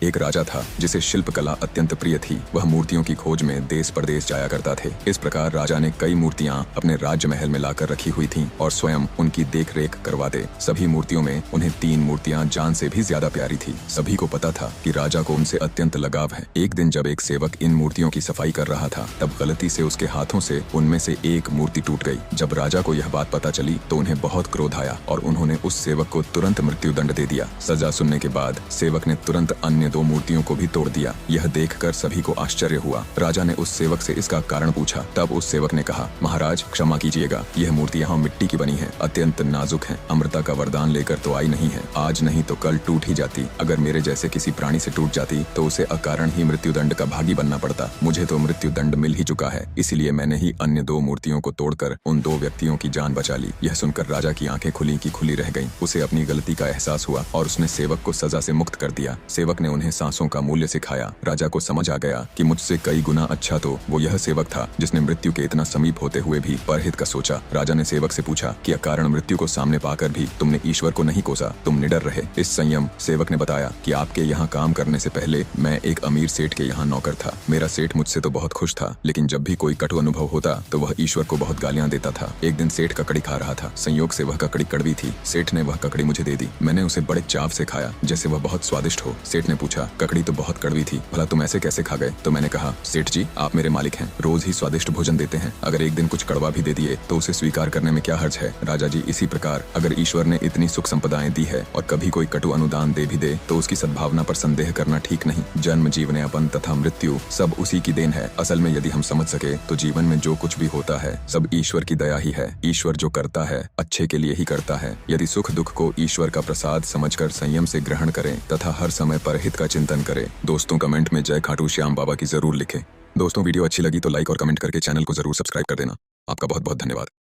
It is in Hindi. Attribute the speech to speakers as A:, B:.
A: एक राजा था जिसे शिल्पकला अत्यंत प्रिय थी। वह मूर्तियों की खोज में देश परदेश जाया करता थे। इस प्रकार राजा ने कई मूर्तियां अपने राज्य महल में लाकर रखी हुई थीं और स्वयं उनकी देखरेख करवाते। सभी मूर्तियों में उन्हें 3 मूर्तियां जान से भी ज्यादा प्यारी थी। सभी को पता था कि राजा को उनसे अत्यंत लगाव है। एक दिन जब एक सेवक इन मूर्तियों की सफाई कर रहा था, तब गलती से उसके हाथों से उनमें से एक मूर्ति टूट गई। जब राजा को यह बात पता चली तो उन्हें बहुत क्रोध आया और उन्होंने उस सेवक को तुरंत मृत्यु दंड दे दिया। सजा सुनने के बाद सेवक ने तुरंत अन्य 2 मूर्तियों को भी तोड़ दिया। यह देखकर सभी को आश्चर्य हुआ। राजा ने उस सेवक से इसका कारण पूछा। तब उस सेवक ने कहा, महाराज क्षमा कीजिएगा, यह मूर्ति यहाँ मिट्टी की बनी है, अत्यंत नाजुक है, अमृता का वरदान लेकर तो आई नहीं है। आज नहीं तो कल टूट ही जाती। अगर मेरे जैसे किसी प्राणी से टूट जाती तो उसे अकारण ही मृत्यु दंड का भागी बनना पड़ता। मुझे तो मृत्यु दंड मिल ही चुका है, इसलिए मैंने ही अन्य 2 मूर्तियों को तोड़कर उन 2 व्यक्तियों की जान बचा ली। यह सुनकर राजा की आंखें खुली की खुली रह गईं। उसे अपनी गलती का एहसास हुआ और उसने सेवक को सजा से मुक्त कर दिया। सेवक ने उन्हें सांसों का मूल्य सिखाया। राजा को समझ आ गया कि मुझसे कई गुना अच्छा तो वो यह सेवक था जिसने मृत्यु के इतना समीप होते हुए भी परहित का सोचा। राजा ने सेवक से पूछा कि अकारण मृत्यु को सामने पाकर भी तुमने ईश्वर को नहीं कोसा, तुम निडर रहे। इस संयम सेवक ने बताया कि आपके यहाँ काम करने से पहले मैं एक अमीर सेठ के यहाँ नौकर था। मेरा सेठ मुझसे तो बहुत खुश था, लेकिन जब भी कोई कटु अनुभव होता तो वह ईश्वर को बहुत गालियां देता था। एक दिन सेठ ककड़ी खा रहा था। संयोग से वह ककड़ी कड़वी थी। सेठ ने वह ककड़ी मुझे दे दी। मैंने उसे बड़े चाव से खाया, जैसे वह बहुत स्वादिष्ट हो। सेठ ने पूछा, ककड़ी तो बहुत कड़वी थी, भला तुम ऐसे कैसे खा गए? तो मैंने कहा, सेठ जी आप मेरे मालिक हैं, रोज ही स्वादिष्ट भोजन देते हैं, अगर एक दिन कुछ कड़वा भी दे दिए तो उसे स्वीकार करने में क्या हर्ज है? राजा जी, इसी प्रकार अगर ईश्वर ने इतनी सुख संपदाएं दी है और कभी कोई कटु अनुदान दे भी दे तो उसकी सद्भावना पर संदेह करना ठीक नहीं। जन्म, जीवनयापन तथा मृत्यु सब उसी की देन है। असल में यदि हम समझ सके तो जीवन में जो कुछ भी होता है सब ईश्वर की दया ही है। ईश्वर जो करता है अच्छे के लिए ही करता है। यदि सुख दुख को ईश्वर का प्रसाद समझकर संयम से ग्रहण करें तथा हर समय परहित का चिंतन करें। दोस्तों कमेंट में जय खाटू श्याम बाबा की जरूर लिखें। दोस्तों वीडियो अच्छी लगी तो लाइक और कमेंट करके चैनल को जरूर सब्सक्राइब कर देना। आपका बहुत बहुत धन्यवाद।